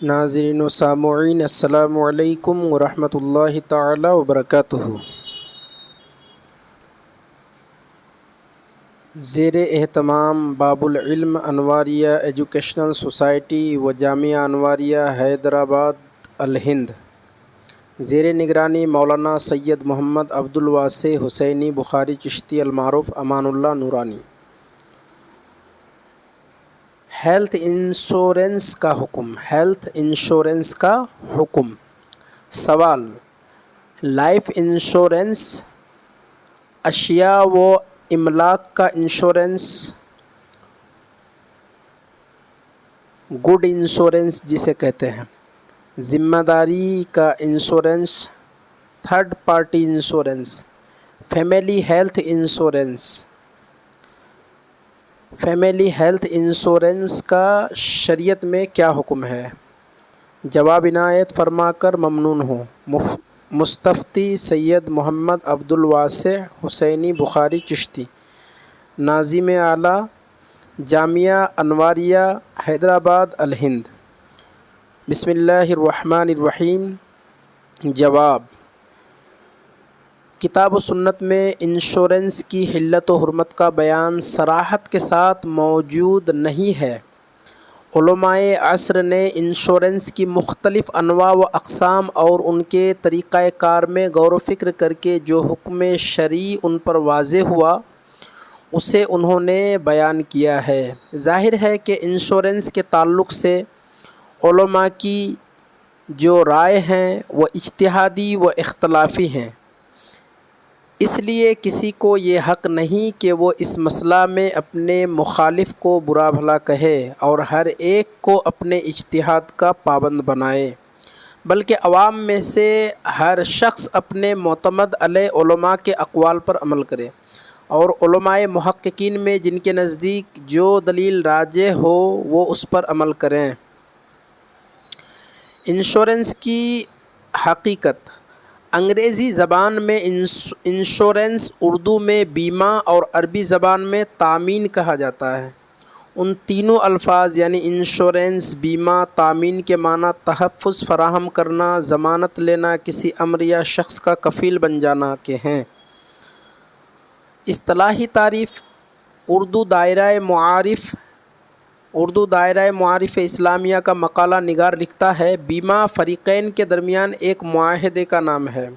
ناظرین و سامعین السلام علیکم ورحمۃ اللہ تعالی وبرکاتہ۔ زیر اہتمام باب العلم انواریہ ایجوکیشنل سوسائٹی و جامعہ انواریہ حیدرآباد الہند، زیر نگرانی مولانا سید محمد عبد الواسع حسینی بخاری چشتی المعروف امان اللہ نورانی۔ ہیلتھ انشورنس کا حکم۔ ہیلتھ انشورنس کا حکم۔ سوال: لائف انشورنس، اشیاء و املاک کا انشورنس، گڈ انشورنس جسے کہتے ہیں، ذمہ داری کا insurance, third party insurance, family health insurance. Family health insurance کا شریعت میں کیا حکم ہے؟ جواب عنایت فرما کر ممنون ہوں۔ مستفتی سید محمد عبد الواسع حسینی بخاری چشتی، ناظم اعلیٰ، جامعہ انواریہ حیدرآباد الہند۔ بسم اللہ الرحمن الرحیم۔ جواب: کتاب و سنت میں انشورنس کی حلت و حرمت کا بیان صراحت کے ساتھ موجود نہیں ہے۔ علماء عصر نے انشورنس کی مختلف انواع و اقسام اور ان کے طریقہ کار میں غور و فکر کر کے جو حکم شرعی ان پر واضح ہوا اسے انہوں نے بیان کیا ہے۔ ظاہر ہے کہ انشورنس کے تعلق سے علماء کی جو رائے ہیں وہ اجتہادی و اختلافی ہیں، اس لیے کسی کو یہ حق نہیں کہ وہ اس مسئلہ میں اپنے مخالف کو برا بھلا کہے اور ہر ایک کو اپنے اجتہاد کا پابند بنائے، بلکہ عوام میں سے ہر شخص اپنے معتمد علیہ علماء کے اقوال پر عمل کرے اور علماء محققین میں جن کے نزدیک جو دلیل راجح ہو وہ اس پر عمل کریں۔ انشورنس کی حقیقت: انگریزی زبان میں انشورنس، اردو میں بیمہ اور عربی زبان میں تامین کہا جاتا ہے۔ ان تینوں الفاظ یعنی انشورنس، بیمہ، تامین کے معنی تحفظ فراہم کرنا، ضمانت لینا، کسی امر یا شخص کا کفیل بن جانا کے ہیں۔ اصطلاحی تعریف: اردو دائرہ معارف اسلامیہ کا مقالہ نگار لکھتا ہے، بیمہ فریقین کے درمیان ایک معاہدے کا نام ہے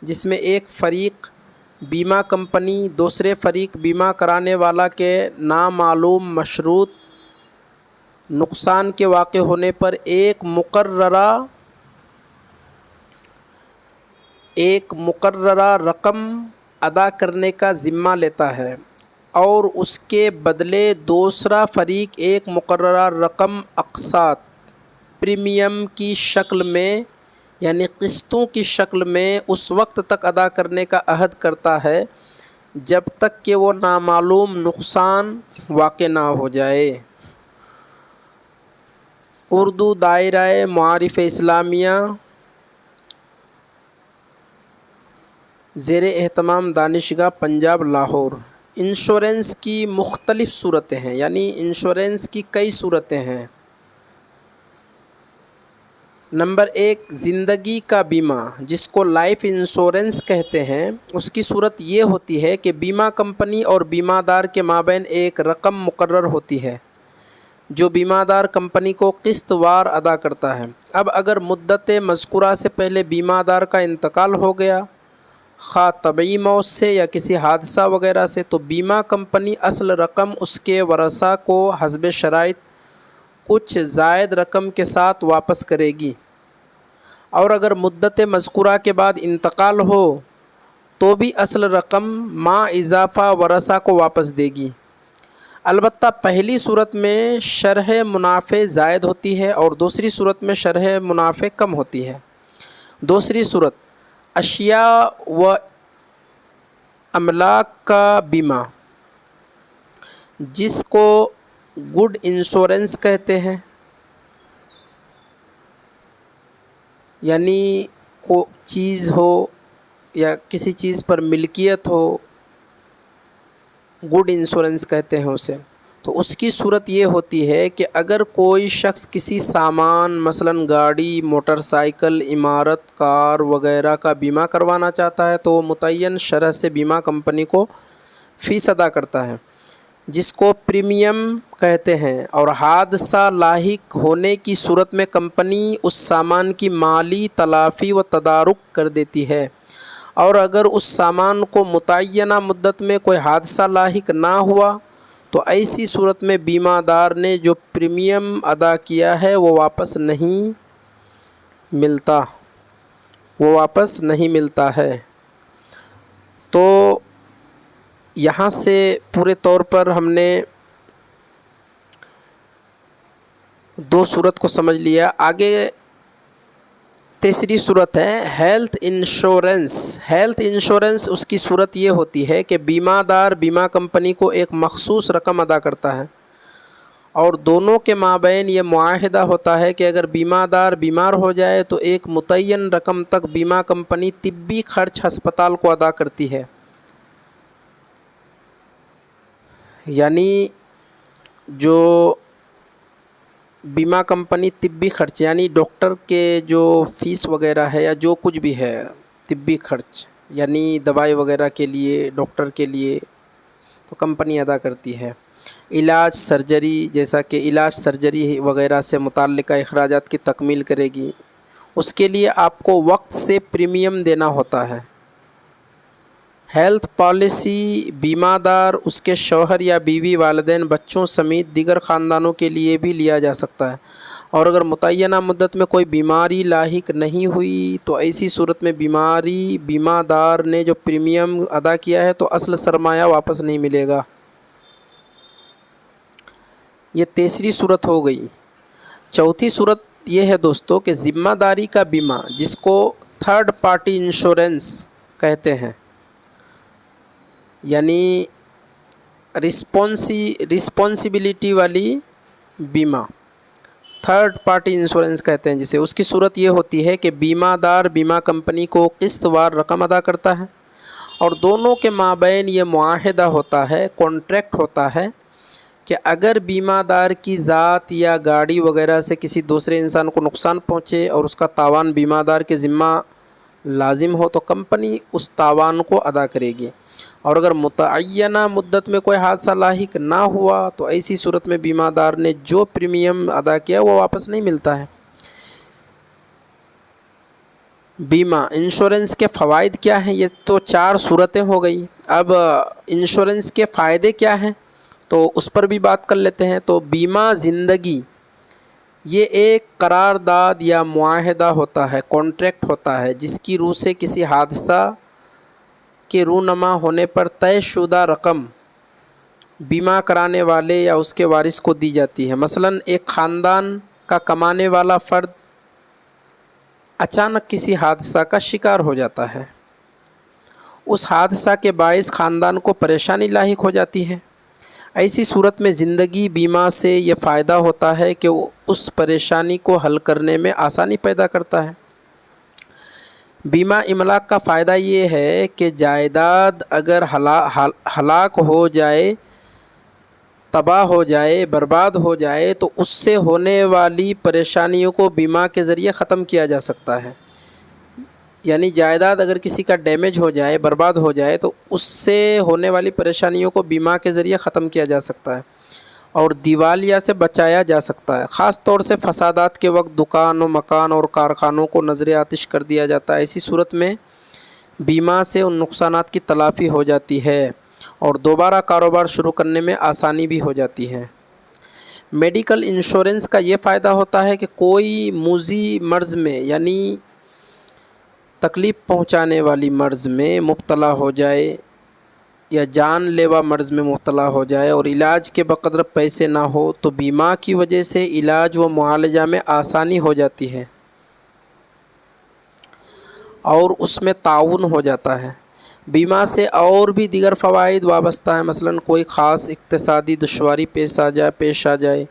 جس میں ایک فریق بیمہ کمپنی دوسرے فریق بیمہ کرانے والا کے نامعلوم مشروط نقصان کے واقع ہونے پر ایک مقررہ رقم ادا کرنے کا ذمہ لیتا ہے اور اس کے بدلے دوسرا فریق ایک مقررہ رقم اقساط پریمیم کی شکل میں یعنی قسطوں کی شکل میں اس وقت تک ادا کرنے کا عہد کرتا ہے جب تک کہ وہ نامعلوم نقصان واقع نہ ہو جائے۔ اردو دائرہ معارف اسلامیہ، زیر اہتمام دانشگاہ پنجاب لاہور۔ انشورنس کی مختلف صورتیں ہیں، یعنی انشورنس کی کئی صورتیں ہیں۔ نمبر 1، زندگی کا بیمہ جس کو لائف انشورنس کہتے ہیں۔ اس کی صورت یہ ہوتی ہے کہ بیمہ کمپنی اور بیمہ دار کے مابین ایک رقم مقرر ہوتی ہے جو بیمہ دار کمپنی کو قسط وار ادا کرتا ہے۔ اب اگر مدت مذکورہ سے پہلے بیمہ دار کا انتقال ہو گیا، خواہ طبعی موت سے یا کسی حادثہ وغیرہ سے، تو بیمہ کمپنی اصل رقم اس کے ورثاء کو حسب شرائط کچھ زائد رقم کے ساتھ واپس کرے گی، اور اگر مدت مذکورہ کے بعد انتقال ہو تو بھی اصل رقم مع اضافہ ورثاء کو واپس دے گی۔ البتہ پہلی صورت میں شرح منافع زائد ہوتی ہے اور دوسری صورت میں شرح منافع کم ہوتی ہے۔ دوسری صورت، اشیاء و املاک کا بیمہ جس کو گڈ انشورنس کہتے ہیں، یعنی کو چیز ہو یا کسی چیز پر ملکیت ہو، گڈ انشورنس کہتے ہیں اسے۔ تو اس کی صورت یہ ہوتی ہے کہ اگر کوئی شخص کسی سامان مثلاً گاڑی، موٹر سائیکل، عمارت، کار وغیرہ کا بیمہ کروانا چاہتا ہے تو وہ متعین شرح سے بیمہ کمپنی کو فیس ادا کرتا ہے، جس کو پریمیم کہتے ہیں، اور حادثہ لاحق ہونے کی صورت میں کمپنی اس سامان کی مالی تلافی و تدارک کر دیتی ہے، اور اگر اس سامان کو متعینہ مدت میں کوئی حادثہ لاحق نہ ہوا تو ایسی صورت میں بیمہ دار نے جو پریمیم ادا کیا ہے وہ واپس نہیں ملتا ہے۔ تو یہاں سے پورے طور پر ہم نے دو صورت کو سمجھ لیا۔ آگے تیسری صورت ہے ہیلتھ انشورنس۔ ہیلتھ انشورنس اس کی صورت یہ ہوتی ہے کہ بیمہ دار بیمہ کمپنی کو ایک مخصوص رقم ادا کرتا ہے، اور دونوں کے مابین یہ معاہدہ ہوتا ہے کہ اگر بیمہ دار بیمار ہو جائے تو ایک متعین رقم تک بیمہ کمپنی طبی خرچ ہسپتال کو ادا کرتی ہے۔ یعنی جو بیمہ کمپنی طبی خرچ یعنی ڈاکٹر کے جو فیس وغیرہ ہے یا جو کچھ بھی ہے طبی خرچ یعنی دوائی وغیرہ کے لیے ڈاکٹر کے لیے تو کمپنی ادا کرتی ہے۔ علاج سرجری، جیسا کہ علاج سرجری وغیرہ سے متعلقہ اخراجات کی تکمیل کرے گی، اس کے لیے آپ کو وقت سے پریمیم دینا ہوتا ہے۔ ہیلتھ پالیسی بیمہ دار، اس کے شوہر یا بیوی، والدین، بچوں سمیت دیگر خاندانوں کے لیے بھی لیا جا سکتا ہے، اور اگر متعینہ مدت میں کوئی بیماری لاحق نہیں ہوئی تو ایسی صورت میں بیمہ دار نے جو پریمیم ادا کیا ہے تو اصل سرمایہ واپس نہیں ملے گا۔ یہ تیسری صورت ہو گئی۔ چوتھی صورت یہ ہے دوستو کہ ذمہ داری کا بیمہ، جس کو تھرڈ پارٹی انشورنس کہتے ہیں، یعنی رسپانسبلٹی والی بیمہ، تھرڈ پارٹی انشورنس کہتے ہیں جسے۔ اس کی صورت یہ ہوتی ہے کہ بیمہ دار بیمہ کمپنی کو قسط وار رقم ادا کرتا ہے، اور دونوں کے مابین یہ معاہدہ ہوتا ہے، کانٹریکٹ ہوتا ہے کہ اگر بیمہ دار کی ذات یا گاڑی وغیرہ سے کسی دوسرے انسان کو نقصان پہنچے اور اس کا تاوان بیمہ دار کے ذمہ لازم ہو تو کمپنی اس تاوان کو ادا کرے گی، اور اگر متعینہ مدت میں کوئی حادثہ لاحق نہ ہوا تو ایسی صورت میں بیمہ دار نے جو پریمیم ادا کیا وہ واپس نہیں ملتا ہے۔ بیمہ انشورنس کے فوائد کیا ہیں؟ یہ تو 4 صورتیں ہو گئی۔ اب انشورنس کے فائدے کیا ہیں تو اس پر بھی بات کر لیتے ہیں۔ تو بیمہ زندگی یہ ایک قرارداد یا معاہدہ ہوتا ہے، کانٹریکٹ ہوتا ہے، جس کی روح سے کسی حادثہ کے رونما ہونے پر طے شدہ رقم بیمہ کرانے والے یا اس کے وارث کو دی جاتی ہے۔ مثلاً ایک خاندان کا کمانے والا فرد اچانک کسی حادثہ کا شکار ہو جاتا ہے، اس حادثہ کے باعث خاندان کو پریشانی لاحق ہو جاتی ہے۔ ایسی صورت میں زندگی بیمہ سے یہ فائدہ ہوتا ہے کہ وہ اس پریشانی کو حل کرنے میں آسانی پیدا کرتا ہے۔ بیمہ املاک کا فائدہ یہ ہے کہ جائیداد اگر ہلاک ہو جائے، تباہ ہو جائے، برباد ہو جائے تو اس سے ہونے والی پریشانیوں کو بیمہ کے ذریعے ختم کیا جا سکتا ہے۔ یعنی جائیداد اگر کسی کا ڈیمیج ہو جائے، برباد ہو جائے تو اس سے ہونے والی پریشانیوں کو بیمہ کے ذریعے ختم کیا جا سکتا ہے اور دیوالیہ سے بچایا جا سکتا ہے۔ خاص طور سے فسادات کے وقت دکان و مکان اور کارخانوں کو نذر آتش کر دیا جاتا ہے۔ ایسی صورت میں بیمہ سے ان نقصانات کی تلافی ہو جاتی ہے اور دوبارہ کاروبار شروع کرنے میں آسانی بھی ہو جاتی ہے۔ میڈیکل انشورنس کا یہ فائدہ ہوتا ہے کہ کوئی موذی مرض میں یعنی تکلیف پہنچانے والی مرض میں مبتلا ہو جائے یا جان لیوا مرض میں مبتلا ہو جائے اور علاج کے بقدر پیسے نہ ہو تو بیمہ کی وجہ سے علاج و معالجہ میں آسانی ہو جاتی ہے اور اس میں تعاون ہو جاتا ہے۔ بیمہ سے اور بھی دیگر فوائد وابستہ ہیں، مثلاً کوئی خاص اقتصادی دشواری پیش آ جائے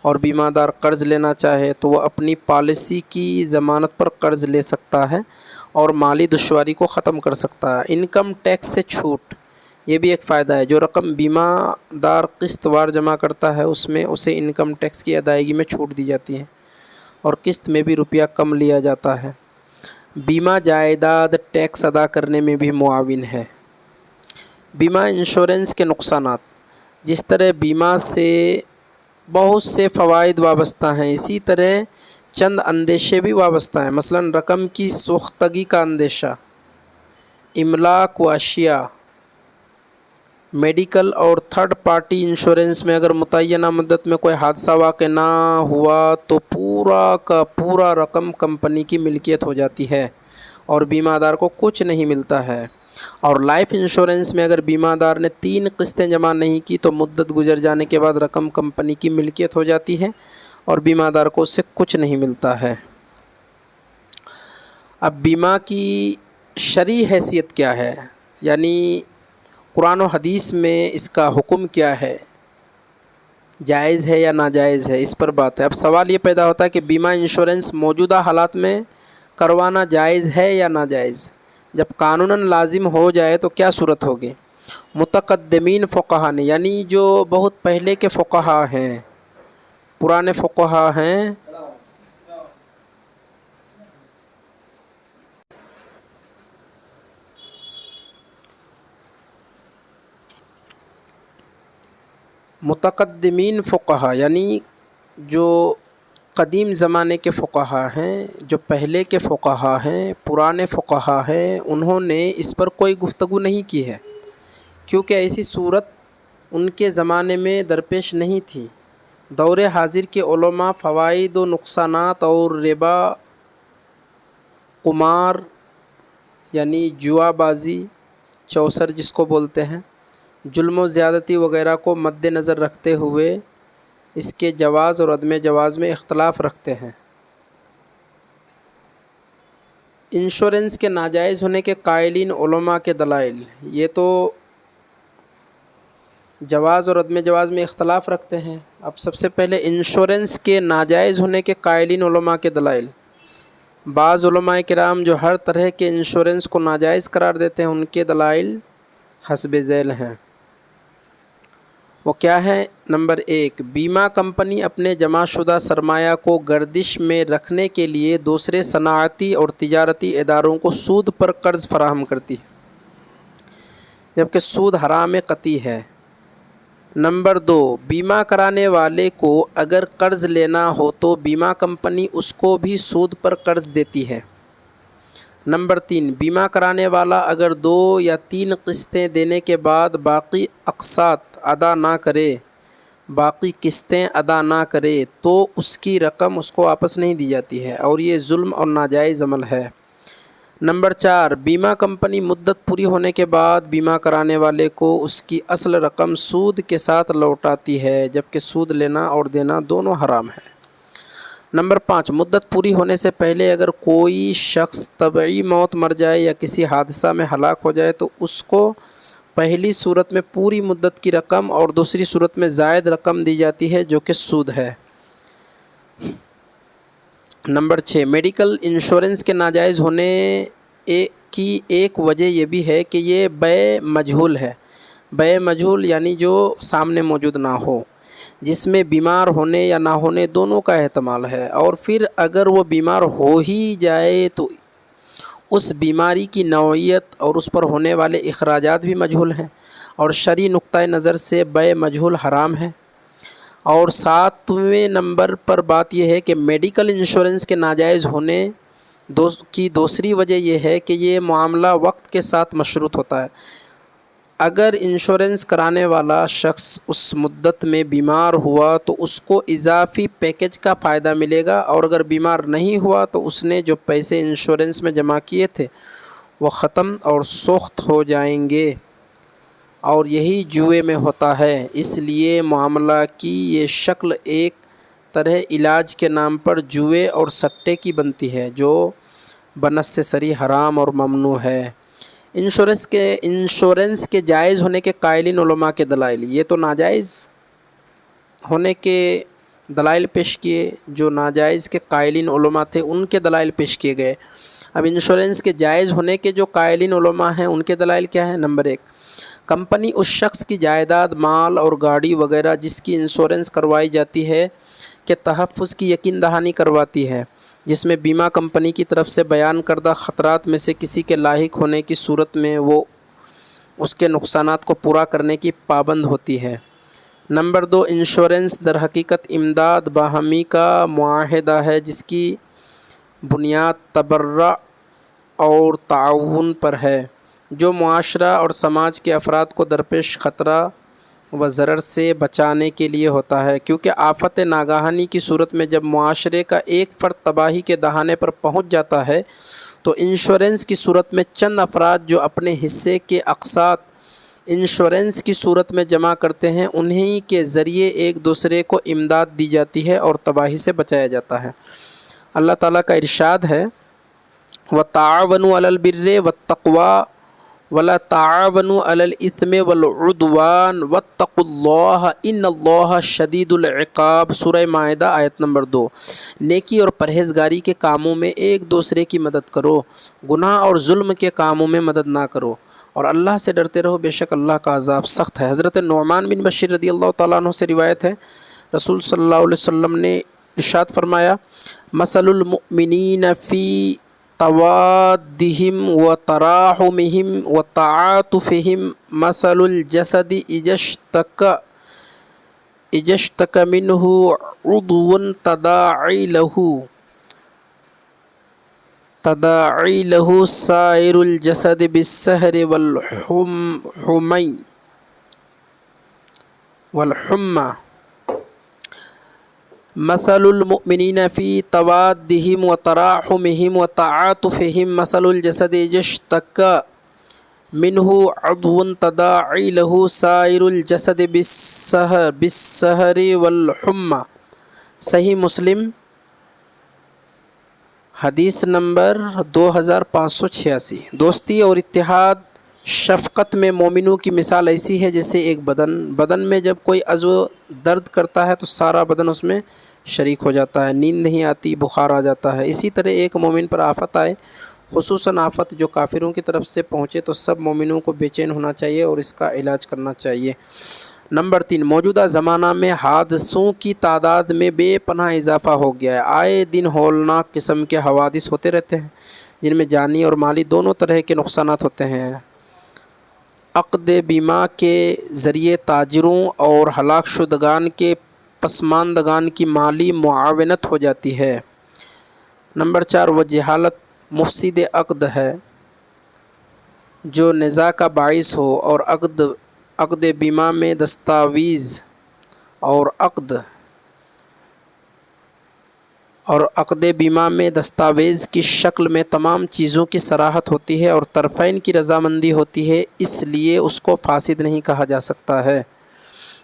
اور بیمہ دار قرض لینا چاہے تو وہ اپنی پالیسی کی ضمانت پر قرض لے سکتا ہے اور مالی دشواری کو ختم کر سکتا ہے۔ انکم ٹیکس سے چھوٹ، یہ بھی ایک فائدہ ہے۔ جو رقم بیمہ دار قسط وار جمع کرتا ہے اس میں اسے انکم ٹیکس کی ادائیگی میں چھوٹ دی جاتی ہے اور قسط میں بھی روپیہ کم لیا جاتا ہے۔ بیمہ جائیداد ٹیکس ادا کرنے میں بھی معاون ہے۔ بیمہ انشورنس کے نقصانات: جس طرح بیمہ سے بہت سے فوائد وابستہ ہیں، اسی طرح چند اندیشے بھی وابستہ ہیں۔ مثلا رقم کی سوختگی کا اندیشہ، املاک و اشیاء۔ میڈیکل اور تھرڈ پارٹی انشورنس میں اگر متعینہ مدت میں کوئی حادثہ واقع نہ ہوا تو پورا کا پورا رقم کمپنی کی ملکیت ہو جاتی ہے اور بیمہ دار کو کچھ نہیں ملتا ہے۔ اور لائف انشورنس میں اگر بیمہ دار نے 3 قسطیں جمع نہیں کی تو مدت گزر جانے کے بعد رقم کمپنی کی ملکیت ہو جاتی ہے اور بیمہ دار کو اس سے کچھ نہیں ملتا ہے۔ اب بیمہ کی شرعی حیثیت کیا ہے، یعنی قرآن و حدیث میں اس کا حکم کیا ہے، جائز ہے یا ناجائز ہے، اس پر بات ہے۔ اب سوال یہ پیدا ہوتا ہے کہ بیمہ انشورنس موجودہ حالات میں کروانا جائز ہے یا ناجائز؟ جب قانوناً لازم ہو جائے تو کیا صورت ہوگی؟ متقدمین فقہا نے، یعنی جو بہت پہلے کے فقہا ہیں، پرانے فقہا ہیں، متقدمین فقہا یعنی جو قدیم زمانے کے فقہا ہیں، جو پہلے کے فقہا ہیں، پرانے فقہا ہیں، انہوں نے اس پر کوئی گفتگو نہیں کی ہے، کیونکہ ایسی صورت ان کے زمانے میں درپیش نہیں تھی۔ دور حاضر کے علماء فوائد و نقصانات اور ربا، قمار یعنی جوا بازی، چوسر جس کو بولتے ہیں، ظلم و زیادتی وغیرہ کو مد نظر رکھتے ہوئے اس کے جواز اور عدم جواز میں اختلاف رکھتے ہیں۔ انشورنس کے ناجائز ہونے کے قائلین علماء کے دلائل، یہ تو جواز اور عدم جواز میں اختلاف رکھتے ہیں۔ اب سب سے پہلے انشورنس کے ناجائز ہونے کے قائلین علماء کے دلائل۔ بعض علماء کرام جو ہر طرح کے انشورنس کو ناجائز قرار دیتے ہیں، ان کے دلائل حسب ذیل ہیں۔ وہ کیا ہے؟ نمبر 1، بیمہ کمپنی اپنے جمع شدہ سرمایہ کو گردش میں رکھنے کے لیے دوسرے صنعتی اور تجارتی اداروں کو سود پر قرض فراہم کرتی ہے، جبکہ سود حرام قطعی ہے۔ نمبر 2، بیمہ کرانے والے کو اگر قرض لینا ہو تو بیمہ کمپنی اس کو بھی سود پر قرض دیتی ہے۔ نمبر 3، بیمہ کرانے والا اگر 2 یا 3 قسطیں دینے کے بعد باقی قسطیں ادا نہ کرے تو اس کی رقم اس کو واپس نہیں دی جاتی ہے اور یہ ظلم اور ناجائز عمل ہے۔ نمبر 4، بیمہ کمپنی مدت پوری ہونے کے بعد بیمہ کرانے والے کو اس کی اصل رقم سود کے ساتھ لوٹاتی ہے، جبکہ سود لینا اور دینا دونوں حرام ہے۔ نمبر 5، مدت پوری ہونے سے پہلے اگر کوئی شخص طبعی موت مر جائے یا کسی حادثہ میں ہلاک ہو جائے تو اس کو پہلی صورت میں پوری مدت کی رقم اور دوسری صورت میں زائد رقم دی جاتی ہے جو کہ سود ہے۔ نمبر 6، میڈیکل انشورنس کے ناجائز ہونے کی ایک وجہ یہ بھی ہے کہ یہ بے مجہول ہے۔ بے مجہول یعنی جو سامنے موجود نہ ہو، جس میں بیمار ہونے یا نہ ہونے دونوں کا احتمال ہے، اور پھر اگر وہ بیمار ہو ہی جائے تو اس بیماری کی نوعیت اور اس پر ہونے والے اخراجات بھی مجہول ہیں، اور شرعی نقطۂ نظر سے بے مجہول حرام ہے۔ اور 7ویں نمبر پر بات یہ ہے کہ میڈیکل انشورنس کے ناجائز ہونے کی دوسری وجہ یہ ہے کہ یہ معاملہ وقت کے ساتھ مشروط ہوتا ہے۔ اگر انشورنس کرانے والا شخص اس مدت میں بیمار ہوا تو اس کو اضافی پیکیج کا فائدہ ملے گا، اور اگر بیمار نہیں ہوا تو اس نے جو پیسے انشورنس میں جمع کیے تھے وہ ختم اور سوخت ہو جائیں گے، اور یہی جوئے میں ہوتا ہے۔ اس لیے معاملہ کی یہ شکل ایک طرح علاج کے نام پر جوئے اور سٹے کی بنتی ہے، جو بنص صریح حرام اور ممنوع ہے۔ انشورنس کے جائز ہونے کے قائلین علماء کے دلائل، یہ تو ناجائز ہونے کے دلائل پیش کیے، جو ناجائز کے قائلین علماء تھے ان کے دلائل پیش کیے گئے۔ اب انشورنس کے جائز ہونے کے جو قائلین علماء ہیں ان کے دلائل کیا ہیں؟ نمبر 1، کمپنی اس شخص کی جائیداد، مال اور گاڑی وغیرہ جس کی انشورنس کروائی جاتی ہے کے تحفظ کی یقین دہانی کرواتی ہے، جس میں بیمہ کمپنی کی طرف سے بیان کردہ خطرات میں سے کسی کے لاحق ہونے کی صورت میں وہ اس کے نقصانات کو پورا کرنے کی پابند ہوتی ہے۔ نمبر 2، انشورنس در حقیقت امداد باہمی کا معاہدہ ہے جس کی بنیاد تبرع اور تعاون پر ہے، جو معاشرہ اور سماج کے افراد کو درپیش خطرہ و ضرر سے بچانے کے لیے ہوتا ہے، کیونکہ آفت ناگہانی کی صورت میں جب معاشرے کا ایک فرد تباہی کے دہانے پر پہنچ جاتا ہے تو انشورنس کی صورت میں چند افراد جو اپنے حصے کے اقساط انشورنس کی صورت میں جمع کرتے ہیں، انہی کے ذریعے ایک دوسرے کو امداد دی جاتی ہے اور تباہی سے بچایا جاتا ہے۔ اللہ تعالیٰ کا ارشاد ہے وَتَعَاوَنُوا عَلَى الْبِرِّ وَالتَّقْوَىٰ وَلَا تَعَاوَنُوا عَلَى الْإِثْمِ وَالْعُدْوَانِ وَاتَّقُوا اللَّهَ إِنَّ اللَّهَ شَدِيدُ الْعِقَابِ۔ سورہ مائدہ آیت نمبر 2۔ نیکی اور پرہیزگاری کے کاموں میں ایک دوسرے کی مدد کرو، گناہ اور ظلم کے کاموں میں مدد نہ کرو، اور اللہ سے ڈرتے رہو، بے شک اللہ کا عذاب سخت ہے۔ حضرت نعمان بن بشیر رضی اللہ تعالیٰ عنہ سے روایت ہے، رسول صلی اللہ علیہ وسلم نے ارشاد فرمایا مثل المؤمنین فی توادہم و تراحمہم و تعاطفہم مثل الجسد اذا اشتکى منہ عضو تداعی لہ سائر الجسد بالسہر والحمى۔ مثل المؤمنین فی توادہم و تراحمہم و تعاطفہم مثل الجسد اذا اشتکى منہ عضو تداعی لہ سائر الجسد بالسہر والحمى۔ صحیح مسلم حدیث نمبر 2586۔ دوستی اور اتحاد شفقت میں مومنوں کی مثال ایسی ہے جیسے ایک بدن میں جب کوئی عضو درد کرتا ہے تو سارا بدن اس میں شریک ہو جاتا ہے، نیند نہیں آتی، بخار آ جاتا ہے۔ اسی طرح ایک مومن پر آفت آئے، خصوصاً آفت جو کافروں کی طرف سے پہنچے، تو سب مومنوں کو بے چین ہونا چاہیے اور اس کا علاج کرنا چاہیے۔ نمبر 3، موجودہ زمانہ میں حادثوں کی تعداد میں بے پناہ اضافہ ہو گیا ہے۔ آئے دن ہولناک قسم کے حوادث ہوتے رہتے ہیں جن میں جانی اور مالی دونوں طرح کے نقصانات ہوتے ہیں۔ عقد بیمہ کے ذریعے تاجروں اور ہلاک شدگان کے پسماندگان کی مالی معاونت ہو جاتی ہے۔ نمبر 4، وہ جہالت مفسد عقد ہے جو نزاع کا باعث ہو، اور عقد بیمہ میں دستاویز اور عقد بیمہ میں دستاویز کی شکل میں تمام چیزوں کی صراحت ہوتی ہے اور طرفین کی رضامندی ہوتی ہے، اس لیے اس کو فاسد نہیں کہا جا سکتا ہے۔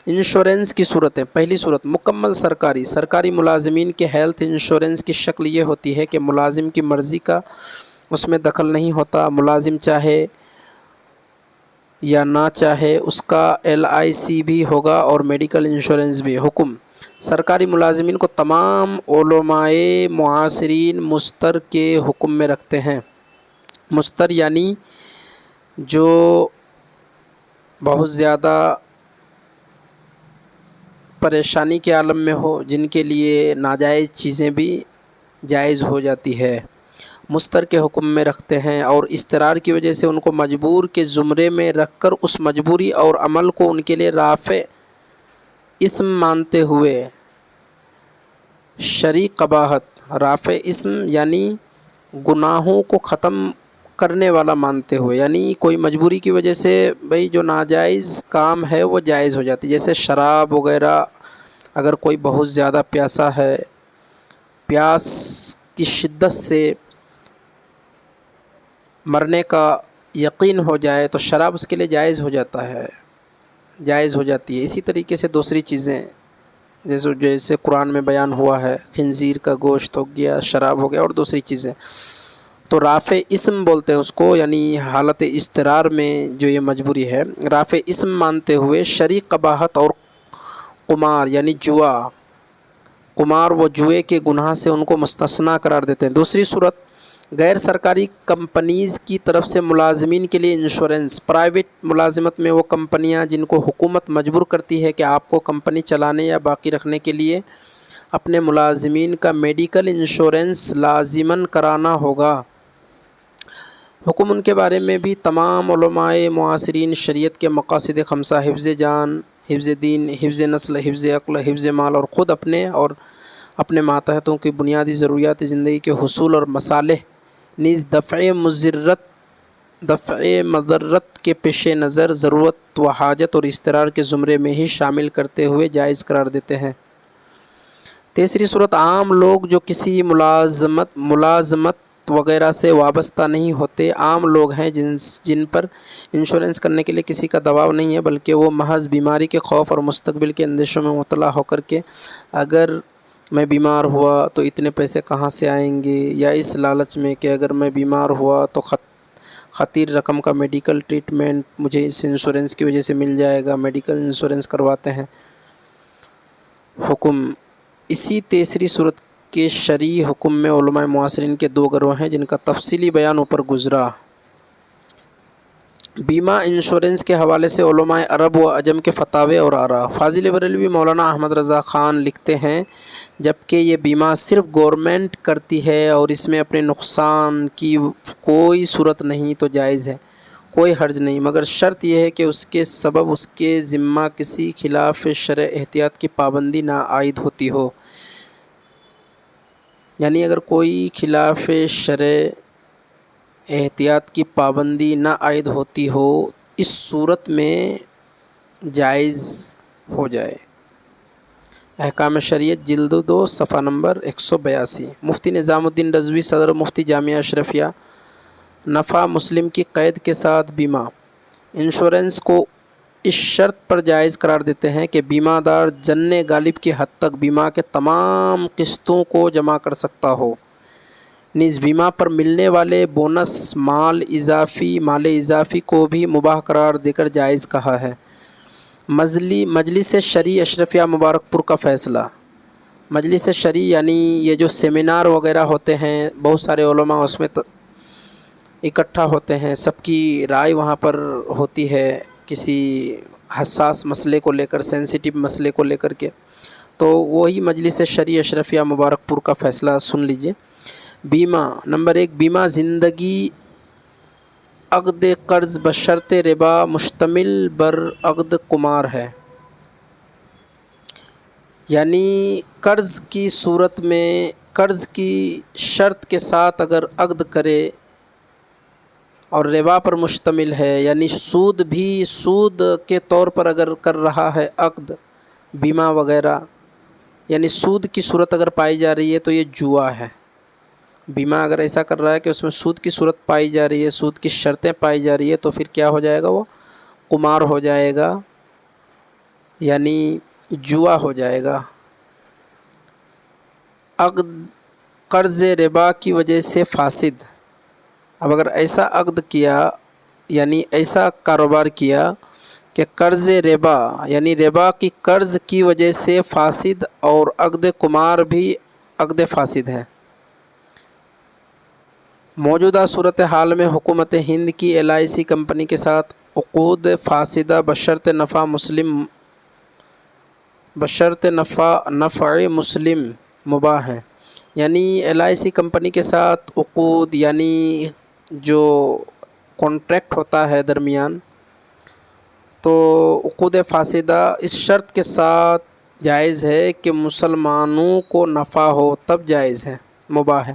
انشورنس کی صورتیں۔ پہلی صورت مکمل سرکاری ملازمین کے ہیلتھ انشورنس کی شکل یہ ہوتی ہے کہ ملازم کی مرضی کا اس میں دخل نہیں ہوتا، ملازم چاہے یا نہ چاہے اس کا LIC بھی ہوگا اور میڈیکل انشورنس بھی۔ حکم سرکاری ملازمین کو تمام علماء معاصرین مستر کے حکم میں رکھتے ہیں۔ مستر یعنی جو بہت زیادہ پریشانی کے عالم میں ہو، جن کے لیے ناجائز چیزیں بھی جائز ہو جاتی ہے، مستر کے حکم میں رکھتے ہیں، اور اضطرار کی وجہ سے ان کو مجبور کے زمرے میں رکھ کر اس مجبوری اور عمل کو ان کے لیے رافع اسم مانتے ہوئے شرعی قباحت، رافع اسم یعنی گناہوں کو ختم کرنے والا مانتے ہوئے، یعنی کوئی مجبوری کی وجہ سے بھئی جو ناجائز کام ہے وہ جائز ہو جاتی، جیسے شراب وغیرہ۔ اگر کوئی بہت زیادہ پیاسا ہے، پیاس کی شدت سے مرنے کا یقین ہو جائے تو شراب اس کے لیے جائز ہو جاتی ہے۔ اسی طریقے سے دوسری چیزیں جیسے قرآن میں بیان ہوا ہے، خنزیر کا گوشت ہو گیا، شراب ہو گیا اور دوسری چیزیں، تو رافع اسم بولتے ہیں اس کو، یعنی حالت اضطرار میں جو یہ مجبوری ہے، رافع اسم مانتے ہوئے شرعی قباحت اور قمار یعنی جوا، قمار و جوئے کے گناہ سے ان کو مستثنیٰ قرار دیتے ہیں۔ دوسری صورت غیر سرکاری کمپنیز کی طرف سے ملازمین کے لیے انشورنس۔ پرائیویٹ ملازمت میں وہ کمپنیاں جن کو حکومت مجبور کرتی ہے کہ آپ کو کمپنی چلانے یا باقی رکھنے کے لیے اپنے ملازمین کا میڈیکل انشورنس لازماً کرانا ہوگا۔ حکم ان کے بارے میں بھی تمام علماء معاصرین شریعت کے مقاصد خمسہ حفظ جان، حفظ دین، حفظ نسل، حفظ عقل، حفظ مال اور خود اپنے اور اپنے ماتحتوں کی بنیادی ضروریات زندگی کے حصول اور مصالح نیز دفع مضرت کے پیش نظر ضرورت و حاجت اور اضطرار کے زمرے میں ہی شامل کرتے ہوئے جائز قرار دیتے ہیں۔ تیسری صورت، عام لوگ جو کسی ملازمت وغیرہ سے وابستہ نہیں ہوتے، عام لوگ ہیں جن پر انشورنس کرنے کے لیے کسی کا دباؤ نہیں ہے، بلکہ وہ محض بیماری کے خوف اور مستقبل کے اندیشوں میں مبتلا ہو کر کے اگر میں بیمار ہوا تو اتنے پیسے کہاں سے آئیں گے، یا اس لالچ میں کہ اگر میں بیمار ہوا تو خطیر رقم کا میڈیکل ٹریٹمنٹ مجھے اس انشورنس کی وجہ سے مل جائے گا، میڈیکل انشورنس کرواتے ہیں۔ حکم اسی تیسری صورت کے شرعی حکم میں علماء معاصرین کے دو گروہ ہیں جن کا تفصیلی بیان اوپر گزرا۔ بیمہ انشورنس کے حوالے سے علماء عرب و عجم کے فتاوی اور آراء۔ فاضل بریلوی مولانا احمد رضا خان لکھتے ہیں، جبکہ یہ بیمہ صرف گورنمنٹ کرتی ہے اور اس میں اپنے نقصان کی کوئی صورت نہیں تو جائز ہے، کوئی حرج نہیں، مگر شرط یہ ہے کہ اس کے سبب اس کے ذمہ کسی خلاف شرع احتیاط کی پابندی نہ عائد ہوتی ہو۔ یعنی اگر کوئی خلاف شرع احتیاط کی پابندی نہ عائد ہوتی ہو، اس صورت میں جائز ہو جائے۔ احکام شریعت جلد 2 صفحہ نمبر 182۔ مفتی نظام الدین رضوی صدر مفتی جامعہ اشرفیہ، نفع مسلم کی قید کے ساتھ بیمہ انشورنس کو اس شرط پر جائز قرار دیتے ہیں کہ بیمہ دار جن غالب کی حد تک بیمہ کے تمام قسطوں کو جمع کر سکتا ہو۔ نیز بیمہ پر ملنے والے بونس مال اضافی کو بھی مباح قرار دے کر جائز کہا ہے۔ مجلس شرعی اشرفیہ مبارک پور کا فیصلہ۔ مجلس شرعی یعنی یہ جو سیمینار وغیرہ ہوتے ہیں، بہت سارے علماء اس میں اکٹھا ہوتے ہیں، سب کی رائے وہاں پر ہوتی ہے کسی حساس مسئلے کو لے کر، سینسیٹیو مسئلے کو لے کر کے، تو وہی مجلس شرعی اشرفیہ مبارک پور کا فیصلہ سن لیجئے۔ بیمہ نمبر 1، بیمہ زندگی عقد قرض بشرط ربا مشتمل بر عقد قمار ہے۔ یعنی قرض کی صورت میں قرض کی شرط کے ساتھ اگر عقد کرے اور ربا پر مشتمل ہے، یعنی سود کے طور پر اگر کر رہا ہے عقد بیمہ وغیرہ، یعنی سود کی صورت اگر پائی جا رہی ہے تو یہ جوا ہے۔ بیمہ اگر ایسا کر رہا ہے کہ اس میں سود کی صورت پائی جا رہی ہے، سود کی شرطیں پائی جا رہی ہے، تو پھر کیا ہو جائے گا؟ وہ قمار ہو جائے گا، یعنی جوا ہو جائے گا۔ عقد قرض ربا کی وجہ سے فاسد۔ اب اگر ایسا عقد کیا، یعنی ایسا کاروبار کیا کہ قرض ربا یعنی ربا کی قرض کی وجہ سے فاسد، اور عقد قمار بھی عقد فاسد ہے۔ موجودہ صورتحال میں حکومت ہند کی LIC کمپنی کے ساتھ عقود فاسدہ بشرط نفع مسلم مباح ہے۔ یعنی LIC کمپنی کے ساتھ عقود یعنی جو کانٹریکٹ ہوتا ہے درمیان، تو عقود فاسدہ اس شرط کے ساتھ جائز ہے کہ مسلمانوں کو نفع ہو، تب جائز ہے، مباح ہے۔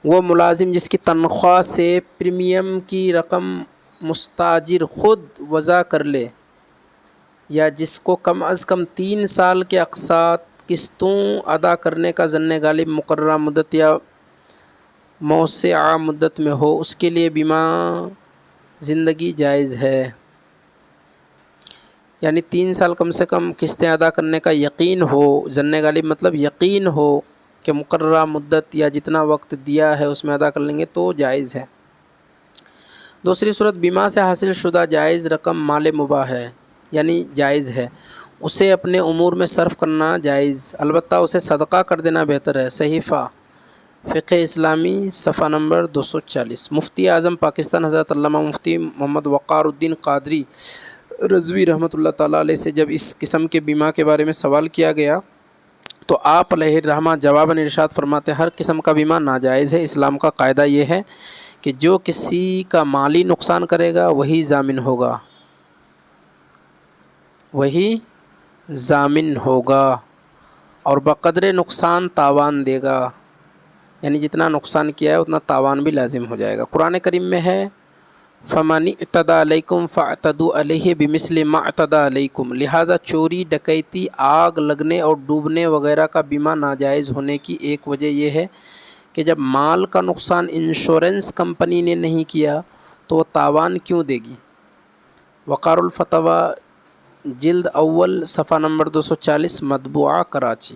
وہ ملازم جس کی تنخواہ سے پریمیم کی رقم مستاجر خود وضع کر لے، یا جس کو کم از کم 3 سال کے اقساط قسطوں ادا کرنے کا ظن غالب مقررہ مدت یا موسعہ مدت میں ہو، اس کے لیے بیمہ زندگی جائز ہے۔ یعنی 3 سال کم سے کم قسطیں ادا کرنے کا یقین ہو، ظن غالب مطلب یقین ہو کہ مقررہ مدت یا جتنا وقت دیا ہے اس میں ادا کر لیں گے تو جائز ہے۔ دوسری صورت، بیمہ سے حاصل شدہ جائز رقم مال مباح ہے، یعنی جائز ہے، اسے اپنے امور میں صرف کرنا جائز، البتہ اسے صدقہ کر دینا بہتر ہے۔ صحیفہ فقہ اسلامی صفحہ نمبر 240۔ مفتی اعظم پاکستان حضرت علامہ مفتی محمد وقار الدین قادری رضوی رحمۃ اللہ تعالیٰ علیہ سے جب اس قسم کے بیمہ کے بارے میں سوال کیا گیا تو آپ علیہ الرحمہ جواباً ارشاد فرماتے ہیں ہر قسم کا بیمہ ناجائز ہے۔ اسلام کا قاعدہ یہ ہے کہ جو کسی کا مالی نقصان کرے گا وہی ضامن ہوگا، اور بقدر نقصان تاوان دے گا، یعنی جتنا نقصان کیا ہے اتنا تاوان بھی لازم ہو جائے گا۔ قرآن کریم میں ہے فَمَنِ اعْتَدَىٰ عَلَيْكُمْ فَاعْتَدُوا عَلَيْهِ بِمِثْلِ مَا اعْتَدَىٰ عَلَيْكُمْ، لہٰذا چوری، ڈکیتی، آگ لگنے اور ڈوبنے وغیرہ کا بیمہ ناجائز ہونے کی ایک وجہ یہ ہے کہ جب مال کا نقصان انشورنس کمپنی نے نہیں کیا تو وہ تاوان کیوں دے گی؟ وقار الفتویٰ جلد اول صفحہ نمبر 240، مطبوعہ کراچی۔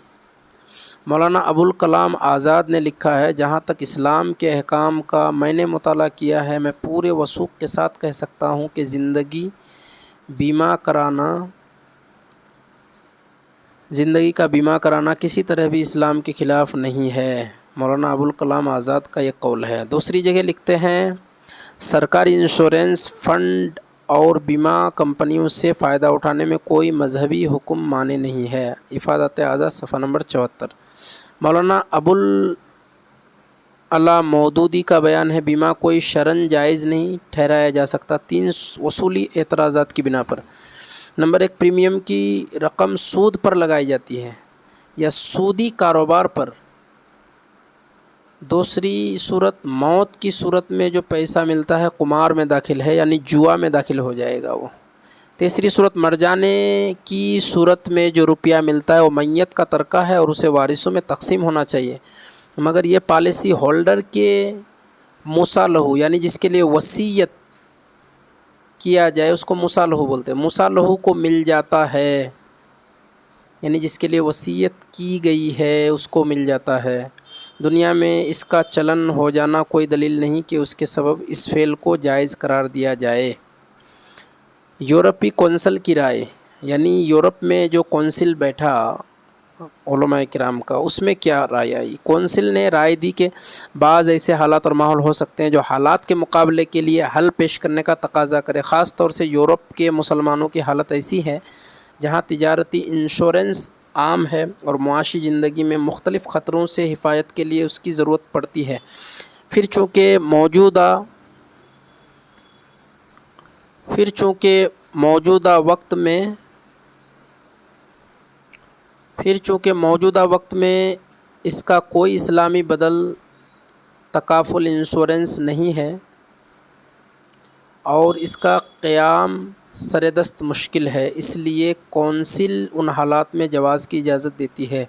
مولانا ابوالکلام آزاد نے لکھا ہے جہاں تک اسلام کے احکام کا میں نے مطالعہ کیا ہے میں پورے وثوق کے ساتھ کہہ سکتا ہوں کہ زندگی کا بیمہ کرانا کسی طرح بھی اسلام کے خلاف نہیں ہے۔ مولانا ابوالکلام آزاد کا یہ قول ہے۔ دوسری جگہ لکھتے ہیں سرکاری انشورنس فنڈ اور بیمہ کمپنیوں سے فائدہ اٹھانے میں کوئی مذہبی حکم مانے نہیں ہے۔ افادۃ اعضاء صفحہ نمبر 74۔ مولانا ابوالعلا مودودی کا بیان ہے بیمہ کوئی شرعاً جائز نہیں ٹھہرایا جا سکتا 3 اصولی اعتراضات کی بنا پر۔ نمبر 1، پریمیم کی رقم سود پر لگائی جاتی ہے یا سودی کاروبار پر۔ دوسری صورت، موت کی صورت میں جو پیسہ ملتا ہے قمار میں داخل ہے، یعنی جوا میں داخل ہو جائے گا وہ۔ تیسری صورت، مر جانے کی صورت میں جو روپیہ ملتا ہے وہ میت کا ترکہ ہے اور اسے وارثوں میں تقسیم ہونا چاہیے، مگر یہ پالیسی ہولڈر کے موسیٰ لہو، یعنی جس کے لیے وصیت کیا جائے اس کو موسیٰ لہو بولتے ہیں، موسیٰ لہو کو مل جاتا ہے، یعنی جس کے لیے وصیت کی گئی ہے اس کو مل جاتا ہے۔ دنیا میں اس کا چلن ہو جانا کوئی دلیل نہیں کہ اس کے سبب اس فعل کو جائز قرار دیا جائے۔ یورپی کونسل کی رائے، یعنی یورپ میں جو کونسل بیٹھا علماء کرام کا، اس میں کیا رائے آئی؟ کونسل نے رائے دی کہ بعض ایسے حالات اور ماحول ہو سکتے ہیں جو حالات کے مقابلے کے لیے حل پیش کرنے کا تقاضا کرے، خاص طور سے یورپ کے مسلمانوں کی حالت ایسی ہے جہاں تجارتی انشورنس عام ہے اور معاشی زندگی میں مختلف خطروں سے حفاظت کے لیے اس کی ضرورت پڑتی ہے۔ پھر چونکہ موجودہ وقت میں اس کا کوئی اسلامی بدل تکافل انشورنس نہیں ہے اور اس کا قیام سردست مشکل ہے، اس لیے کونسل ان حالات میں جواز کی اجازت دیتی ہے۔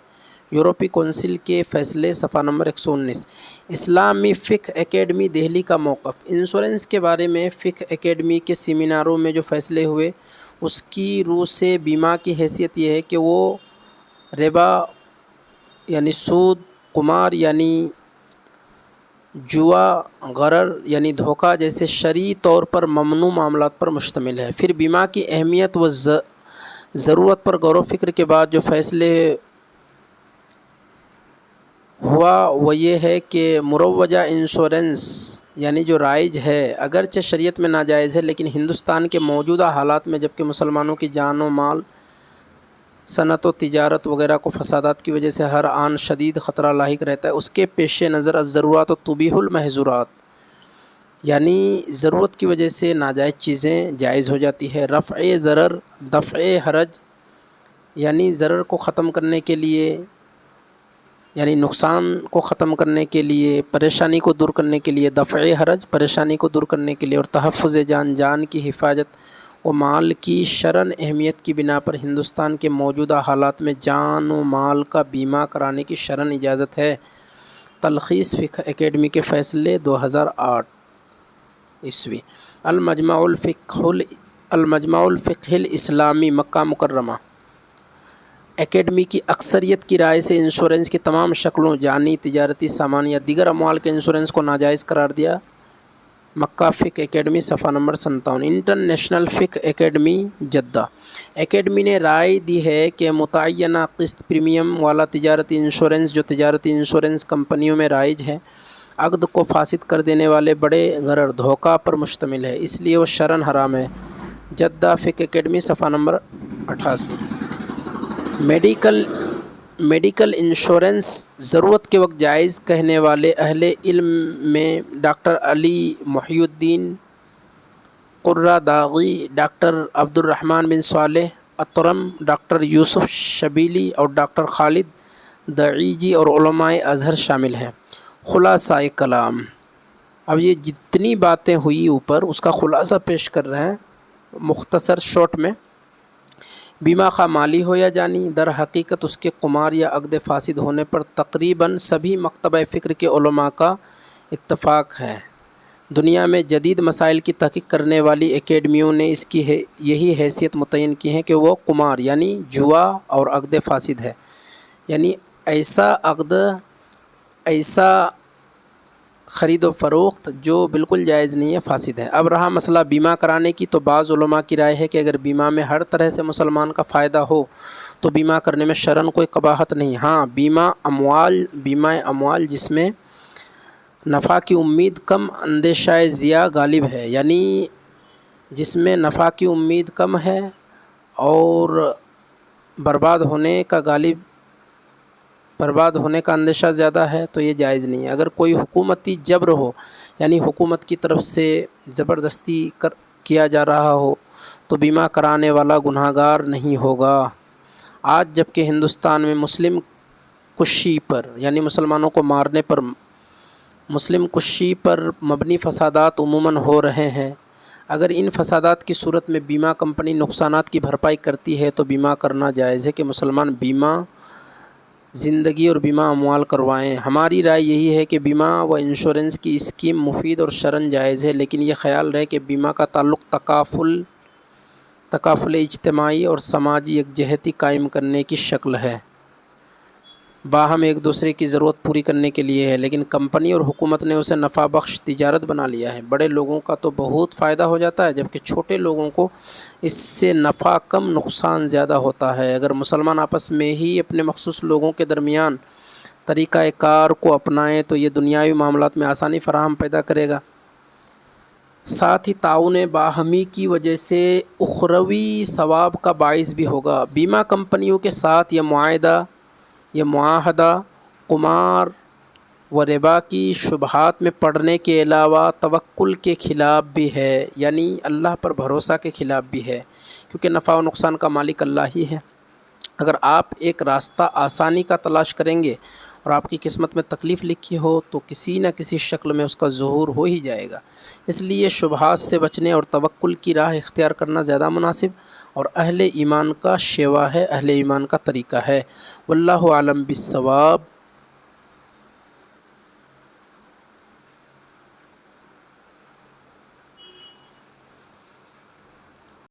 یورپی کونسل کے فیصلے صفحہ نمبر 119۔ اسلامی فقہ اکیڈمی دہلی کا موقف، انشورنس کے بارے میں فقہ اکیڈمی کے سیمیناروں میں جو فیصلے ہوئے اس کی روح سے بیمہ کی حیثیت یہ ہے کہ وہ ربا یعنی سود، قمار یعنی جوا، غرر یعنی دھوکہ جیسے شرعی طور پر ممنوع معاملات پر مشتمل ہے۔ پھر بیمہ کی اہمیت و ضرورت پر غور و فکر کے بعد جو فیصلے ہوا وہ یہ ہے کہ مروجہ انشورنس یعنی جو رائج ہے اگرچہ شریعت میں ناجائز ہے لیکن ہندوستان کے موجودہ حالات میں جبکہ مسلمانوں کی جان و مال، صنعت و تجارت وغیرہ کو فسادات کی وجہ سے ہر آن شدید خطرہ لاحق رہتا ہے، اس کے پیش نظر الضرورات تبیح المحظورات، یعنی ضرورت کی وجہ سے ناجائز چیزیں جائز ہو جاتی ہے۔ رفع ضرر، دفع حرج یعنی ضرر کو ختم کرنے کے لیے، یعنی نقصان کو ختم کرنے کے لیے، پریشانی کو دور کرنے کے لیے، دفع حرج پریشانی کو دور کرنے کے لیے، اور تحفظ جان کی حفاظت و مال کی شرعاً اہمیت کی بنا پر ہندوستان کے موجودہ حالات میں جان و مال کا بیمہ کرانے کی شرعاً اجازت ہے۔ تلخیص فقہ اکیڈمی کے فیصلے 2008 عیسوی۔ المجمع الفقہ الاسلامی مکہ مکرمہ، اکیڈمی کی اکثریت کی رائے سے انشورنس کی تمام شکلوں، جانی، تجارتی، سامان یا دیگر اموال کے انشورنس کو ناجائز قرار دیا مکہ فقہ اکیڈمی صفحہ نمبر 57۔ انٹرنیشنل فقہ اکیڈمی جدہ اکیڈمی نے رائے دی ہے کہ متعینہ قسط پریمیم والا تجارتی انشورنس جو تجارتی انشورنس کمپنیوں میں رائج ہے، عقد کو فاسد کر دینے والے بڑے غرر دھوکہ پر مشتمل ہے، اس لیے وہ شرعاً حرام ہے۔ جدہ فقہ اکیڈمی صفحہ نمبر 88۔ میڈیکل انشورنس ضرورت کے وقت جائز کہنے والے اہل علم میں ڈاکٹر علی محی الدین قراداغی، ڈاکٹر عبد الرحمن بن صالح اطرم، ڈاکٹر یوسف شبیلی اور ڈاکٹر خالد دعیجی اور علماء ازہر شامل ہیں۔ خلاصہ کلام، اب یہ جتنی باتیں ہوئی اوپر اس کا خلاصہ پیش کر رہے ہیں مختصر شارٹ میں۔ بیمہ خواہ مالی ہو یا جانی، در حقیقت اس کے قمار یا عقد فاسد ہونے پر تقریباً سبھی مکتبہ فکر کے علماء کا اتفاق ہے۔ دنیا میں جدید مسائل کی تحقیق کرنے والی اکیڈمیوں نے اس کی یہی حیثیت متعین کی ہے کہ وہ قمار یعنی جوا اور عقد فاسد ہے، یعنی ایسا عقد، ایسا خرید و فروخت جو بالکل جائز نہیں ہے، فاسد ہے۔ اب رہا مسئلہ بیمہ کرانے کی، تو بعض علماء کی رائے ہے کہ اگر بیمہ میں ہر طرح سے مسلمان کا فائدہ ہو تو بیمہ کرنے میں شرعاً کوئی قباحت نہیں۔ ہاں، بیمہ اموال جس میں نفع کی امید کم اندیشہ ضیاع غالب ہے، یعنی جس میں نفع کی امید کم ہے اور برباد ہونے کا اندیشہ زیادہ ہے تو یہ جائز نہیں ہے۔ اگر کوئی حکومتی جبر ہو، یعنی حکومت کی طرف سے زبردستی کیا جا رہا ہو، تو بیمہ کرانے والا گناہ گار نہیں ہوگا۔ آج جبکہ ہندوستان میں مسلم کشی پر، یعنی مسلمانوں کو مارنے پر، مسلم کشی پر مبنی فسادات عموماً ہو رہے ہیں، اگر ان فسادات کی صورت میں بیمہ کمپنی نقصانات کی بھرپائی کرتی ہے تو بیمہ کرنا جائز ہے کہ مسلمان بیمہ زندگی اور بیمہ اموال کروائیں۔ ہماری رائے یہی ہے کہ بیمہ و انشورنس کی اسکیم مفید اور شرعاً جائز ہے، لیکن یہ خیال رہے کہ بیمہ کا تعلق تکافل اجتماعی اور سماجی یکجہتی قائم کرنے کی شکل ہے، باہم ایک دوسرے کی ضرورت پوری کرنے کے لیے ہے، لیکن کمپنی اور حکومت نے اسے نفع بخش تجارت بنا لیا ہے۔ بڑے لوگوں کا تو بہت فائدہ ہو جاتا ہے، جبکہ چھوٹے لوگوں کو اس سے نفع کم نقصان زیادہ ہوتا ہے۔ اگر مسلمان آپس میں ہی اپنے مخصوص لوگوں کے درمیان طریقہ کار کو اپنائیں تو یہ دنیاوی معاملات میں آسانی فراہم پیدا کرے گا، ساتھ ہی تعاون باہمی کی وجہ سے اخروی ثواب کا باعث بھی ہوگا۔ بیمہ کمپنیوں کے ساتھ یہ معاہدہ قمار و ربا کی شبہات میں پڑنے کے علاوہ توکل کے خلاف بھی ہے، یعنی اللہ پر بھروسہ کے خلاف بھی ہے، کیونکہ نفع و نقصان کا مالک اللہ ہی ہے۔ اگر آپ ایک راستہ آسانی کا تلاش کریں گے اور آپ کی قسمت میں تکلیف لکھی ہو تو کسی نہ کسی شکل میں اس کا ظہور ہو ہی جائے گا، اس لیے شبہات سے بچنے اور توکل کی راہ اختیار کرنا زیادہ مناسب اور اہل ایمان کا شیوا ہے، اہل ایمان کا طریقہ ہے۔ واللہ اعلم بالصواب۔